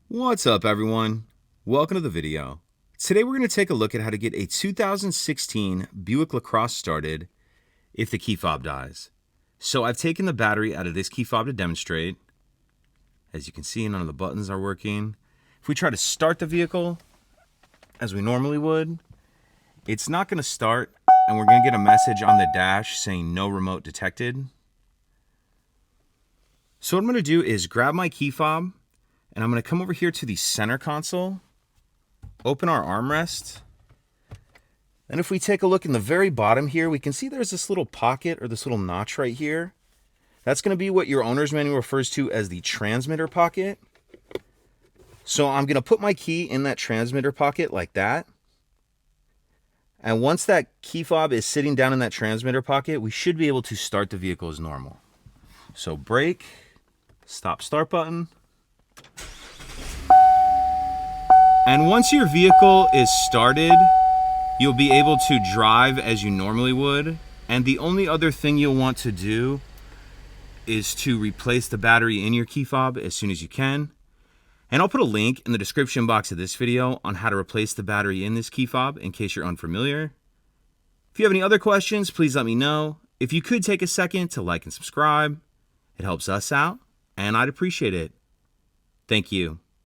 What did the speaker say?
What's up, everyone? Welcome to the video. Today we're going to take a look at how to get a 2016 Buick LaCrosse started if the key fob dies. So I've taken the battery out of this key fob to demonstrate. As you can see, none of the buttons are working. If we try to start the vehicle as we normally would, it's not going to start, and we're going to get a message on the dash saying no remote detected. So what I'm going to do is grab my key fob, and I'm going to come over here to the center console, open our armrest, and if we take a look in the very bottom here, we can see there's this little pocket or this little notch right here. That's going to be what your owner's manual refers to as the transmitter pocket. So I'm going to put my key in that transmitter pocket like that. And once that key fob is sitting down in that transmitter pocket, we should be able to start the vehicle as normal. So brake, stop start button. And once your vehicle is started, you'll be able to drive as you normally would. And the only other thing you'll want to do is to replace the battery in your key fob as soon as you can. And I'll put a link in the description box of this video on how to replace the battery in this key fob in case you're unfamiliar. If you have any other questions, please let me know. If you could take a second to like and subscribe, it helps us out, and I'd appreciate it. Thank you.